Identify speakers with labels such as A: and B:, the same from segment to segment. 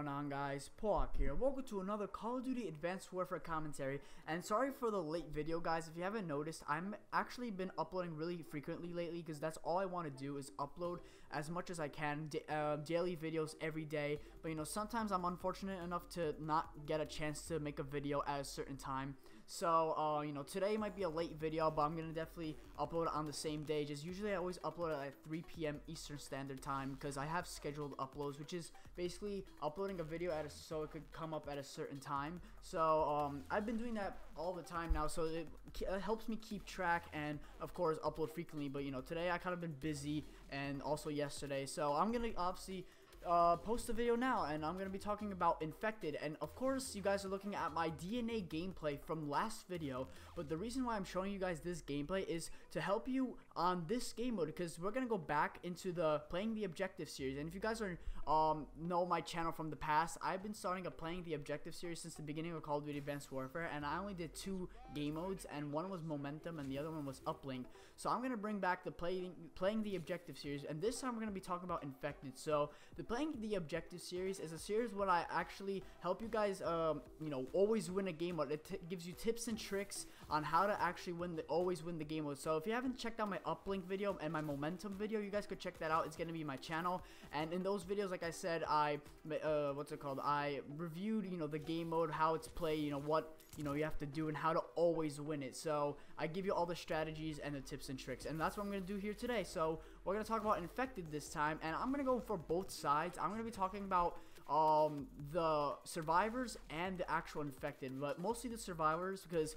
A: on, guys? Pork here. Welcome to another Call of Duty Advanced Warfare commentary. And sorry for the late video, guys. If you haven't noticed, I'm actually been uploading really frequently lately because that's all I want to do is upload as much as I can, daily videos every day. But you know, sometimes I'm unfortunate enough to not get a chance to make a video at a certain time. So you know, today might be a late video, but I'm gonna definitely upload it on the same day. Just usually I always upload it at 3 p.m. Eastern Standard Time because I have scheduled uploads, which is basically uploading a video so it could come up at a certain time. So I've been doing that all the time now, so it helps me keep track and of course upload frequently. But you know, today I kind of been busy, and also yesterday, so I'm gonna obviously post a video now, and I'm gonna be talking about Infected. And of course you guys are looking at my DNA gameplay from last video, but the reason why I'm showing you guys this gameplay is to help you on this game mode, because we're gonna go back into the Playing the Objective series. And if you guys are know my channel from the past, I've been starting a Playing the Objective series since the beginning of Call of Duty Advanced Warfare, and I only did 2 game modes, and one was Momentum and the other one was Uplink. So I'm gonna bring back the Playing the Objective series, and this time we're gonna be talking about Infected. So the Playing the Objective series is a series where I actually help you guys, you know, always win a game mode. It gives you tips and tricks on how to actually always win the game mode. So if you haven't checked out my Uplink video and my Momentum video, you guys could check that out. It's gonna be my channel, and in those videos, like I said, I I reviewed, you know, the game mode, how it's played, you know, what you have to do and how to always win it. So I give you all the strategies and the tips and tricks, and that's what I'm gonna do here today. So we're gonna talk about Infected this time, and I'm gonna go for both sides. I'm gonna be talking about the survivors and the actual Infected, but mostly the survivors, because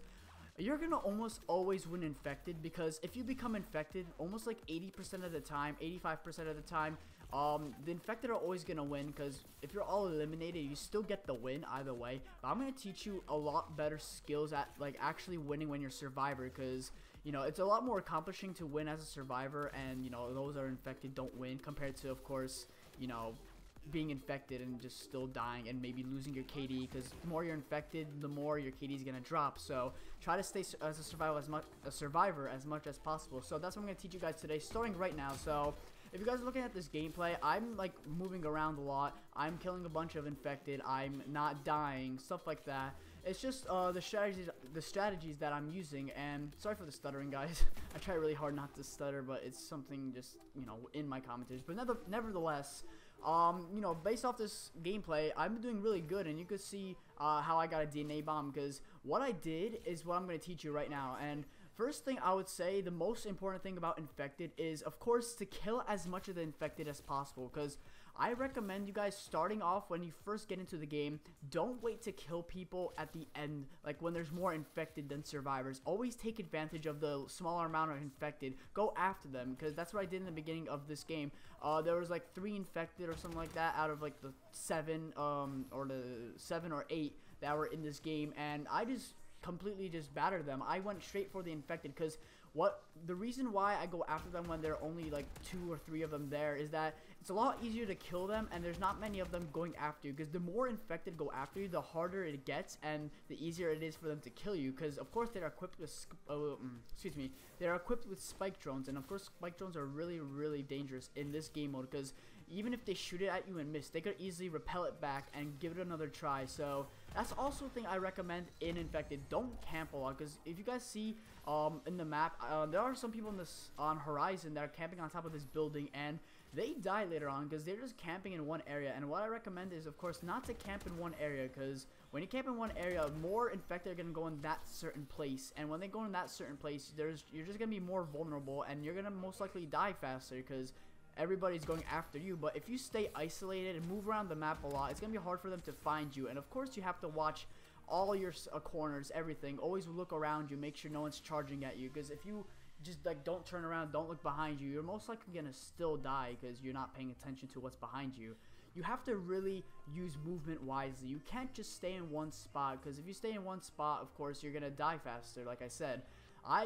A: you're gonna almost always win Infected, because if you become Infected, almost like 80% of the time, 85% of the time, the Infected are always gonna win, because if you're all eliminated, you still get the win either way. But I'm gonna teach you a lot better skills at like actually winning when you're Survivor, because you know, it's a lot more accomplishing to win as a Survivor, and you know, those that are Infected don't win, compared to, of course, you know, being Infected and just still dying and maybe losing your KD, because the more you're Infected, the more your KD is gonna drop. So try to stay as a survivor as much as possible. So that's what I'm gonna teach you guys today, starting right now. So if you guys are looking at this gameplay, I'm like moving around a lot. I'm killing a bunch of Infected. I'm not dying, stuff like that. It's just the strategies that I'm using. And sorry for the stuttering, guys. I try really hard not to stutter, but it's something just, you know, in my commentaries. But nevertheless, you know, based off this gameplay, I've been doing really good, and you could see how I got a DNA bomb, because what I did is what I'm going to teach you right now. And first thing I would say, the most important thing about Infected is, of course, to kill as much of the Infected as possible, because I recommend you guys starting off when you first get into the game, don't wait to kill people at the end, like when there's more Infected than survivors. Always take advantage of the smaller amount of Infected. Go after them, because that's what I did in the beginning of this game. There was like 3 Infected or something like that out of like the 7 or the 7 or 8 that were in this game, and I just completely just battered them. I went straight for the Infected, because the reason why I go after them when there are only like 2 or 3 of them there is that it's a lot easier to kill them, and there's not many of them going after you, because the more Infected go after you, the harder it gets and the easier it is for them to kill you, because of course they're equipped with they're equipped with spike drones, and of course spike drones are really dangerous in this game mode, because even if they shoot it at you and miss, they could easily repel it back and give it another try. So that's also a thing I recommend in Infected. Don't camp a lot, because if you guys see in the map, there are some people on Horizon that are camping on top of this building, and they die later on because they're just camping in one area. And what I recommend is, of course, not to camp in one area, because when you camp in one area, more Infected are going to go in that certain place, and when they go in that certain place, you're just going to be more vulnerable, and you're going to most likely die faster, because everybody's going after you. But if you stay isolated and move around the map a lot, it's going to be hard for them to find you. And of course, you have to watch all your corners, everything. Always look around you, make sure no one's charging at you, because if you just like don't turn around, don't look behind you, you're most likely gonna still die because you're not paying attention to what's behind you. You have to really use movement wisely. You can't just stay in one spot, because if you stay in one spot, of course you're gonna die faster. Like I said,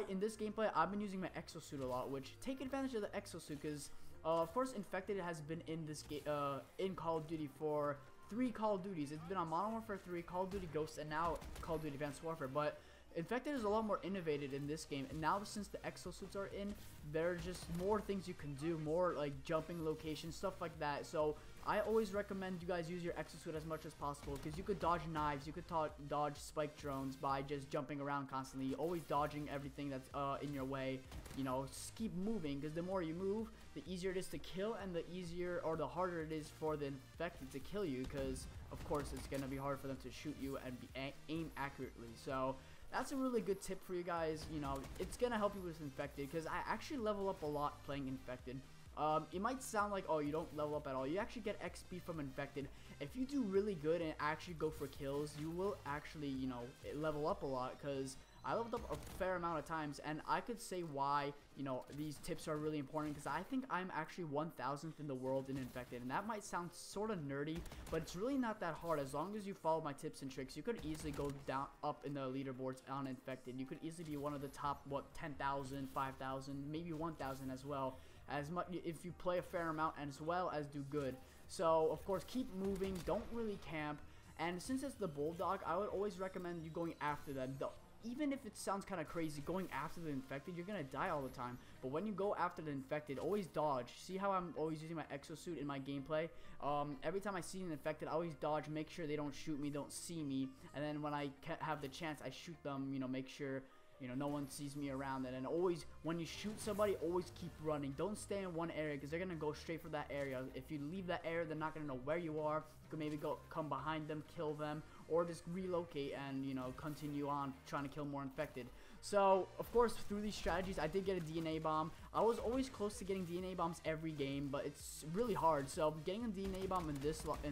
A: in this gameplay, I've been using my exosuit a lot, which take advantage of the exosuit, because of course Infected has been in this game in Call of Duty for 3 Call of Duties. It's been on Modern Warfare 3, Call of Duty Ghosts, and now Call of Duty Advanced Warfare. But Infected is a lot more innovative in this game, and now since the exosuits are in, there are just more things you can do, more like jumping locations, stuff like that. So I always recommend you guys use your exosuit as much as possible, because you could dodge knives, you could dodge spike drones by just jumping around constantly, always dodging everything that's in your way. You know, just keep moving, because the more you move, the easier it is to kill, and the easier or the harder it is for the infected to kill you, because of course it's going to be hard for them to shoot you and aim accurately. So that's a really good tip for you guys. You know, it's going to help you with infected, because I actually level up a lot playing infected. It might sound like, oh, you don't level up at all. You actually get XP from infected. If you do really good and actually go for kills, you will actually, you know, level up a lot, because I leveled up a fair amount of times, and I could say why, you know, these tips are really important, because I think I'm actually 1000th in the world in infected, and that might sound sort of nerdy, but it's really not that hard. As long as you follow my tips and tricks, you could easily go down up in the leaderboards on infected. You could easily be one of the top, what, 10,000, 5,000, maybe 1,000 as well, as much if you play a fair amount as well as do good. So of course, keep moving, don't really camp, and since it's the bulldog, I would always recommend you going after them. Even if it sounds kind of crazy, going after the infected, you're gonna die all the time. But when you go after the infected, always dodge. See how I'm always using my exosuit in my gameplay? Every time I see an infected, I always dodge, make sure they don't shoot me, don't see me, and then when I have the chance, I shoot them. You know, make sure, you know, no one sees me around. And then always, when you shoot somebody, always keep running. Don't stay in one area, because they're gonna go straight for that area. If you leave that area, they're not gonna know where you are. You could maybe come behind them, kill them, or just relocate and, you know, continue on trying to kill more infected. So of course, through these strategies, I did get a DNA bomb. I was always close to getting DNA bombs every game, but it's really hard. So getting a DNA bomb in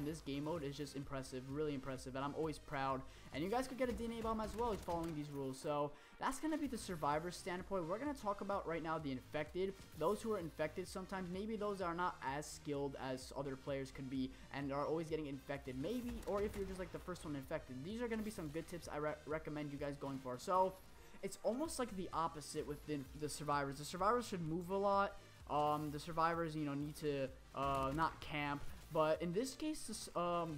A: this game mode is just impressive, really impressive, and I'm always proud. And you guys could get a DNA bomb as well following these rules. So that's gonna be the survivor standpoint. We're gonna talk about right now the infected. Those who are infected, sometimes maybe those are not as skilled as other players could be and are always getting infected, maybe, or if you're just like the first one infected. These are gonna be some good tips I recommend you guys going for. So it's almost like the opposite with the survivors. The survivors should move a lot. The survivors, you know, need to not camp. But in this case,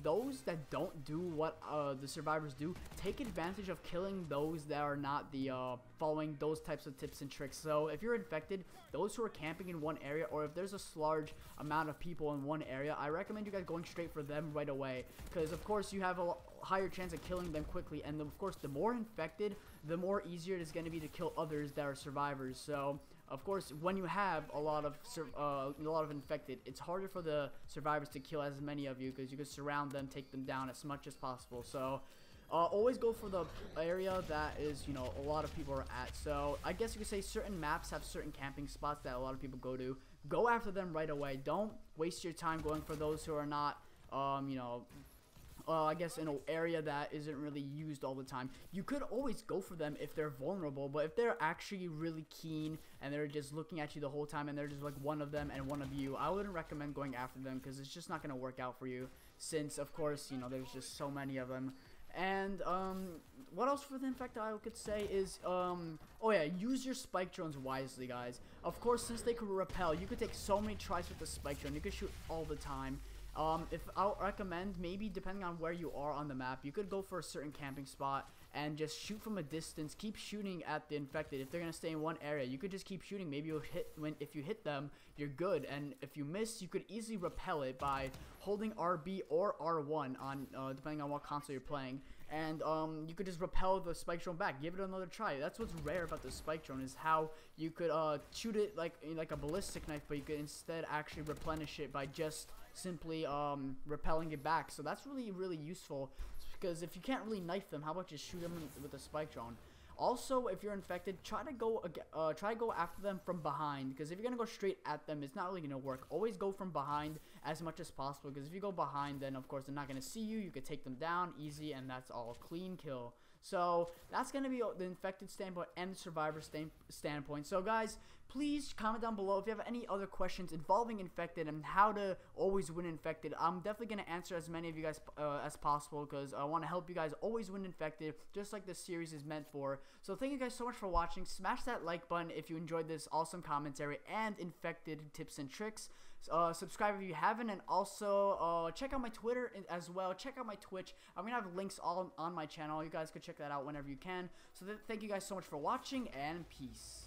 A: those that don't do what the survivors do, take advantage of killing those that are not following those types of tips and tricks. So if you're infected, those who are camping in one area, or if there's a large amount of people in one area, I recommend you guys going straight for them right away, because of course you have a higher chance of killing them quickly, and of course the more infected, the more easier it is going to be to kill others that are survivors. So of course, when you have a lot of infected, it's harder for the survivors to kill as many of you, because you can surround them, take them down as much as possible. So always go for the area that is, you know, a lot of people are at. So I guess you could say certain maps have certain camping spots that a lot of people go to. Go after them right away. Don't waste your time going for those who are not, you know, I guess in an area that isn't really used all the time. You could always go for them if they're vulnerable, but if they're actually really keen and they're just looking at you the whole time and they're just like one of them and one of you, I wouldn't recommend going after them, because it's just not going to work out for you, since of course, you know, there's just so many of them. And what else for the infected I could say is, oh yeah, use your spike drones wisely, guys. Of course, since they could repel, you could take so many tries with the spike drone. You could shoot all the time. If I'll recommend, maybe depending on where you are on the map, you could go for a certain camping spot and just shoot from a distance. Keep shooting at the infected. If they're gonna stay in one area, you could just keep shooting. Maybe you'll hit if you hit them, you're good. And if you miss, you could easily repel it by holding RB or R1 on depending on what console you're playing. And you could just repel the spike drone back. Give it another try. That's what's rare about the spike drone, is how you could shoot it like a ballistic knife, but you could instead actually replenish it by just simply repelling it back. So that's really, really useful, because if you can't really knife them, how about just shoot them with a spike drone? Also, if you're infected, try to go after them from behind, because if you're gonna go straight at them, it's not really gonna work. Always go from behind as much as possible, because if you go behind, then of course they're not gonna see you. You could take them down easy, and that's all. Clean kill. So that's going to be the infected standpoint and the survivor standpoint. So guys, please comment down below if you have any other questions involving infected and how to always win infected. I'm definitely going to answer as many of you guys as possible, because I want to help you guys always win infected, just like this series is meant for. So thank you guys so much for watching. Smash that like button if you enjoyed this awesome commentary and infected tips and tricks. Subscribe if you haven't, and also check out my Twitter as well. Check out my Twitch. I'm gonna have links all on my channel. You guys could check that out whenever you can. So thank you guys so much for watching, and peace.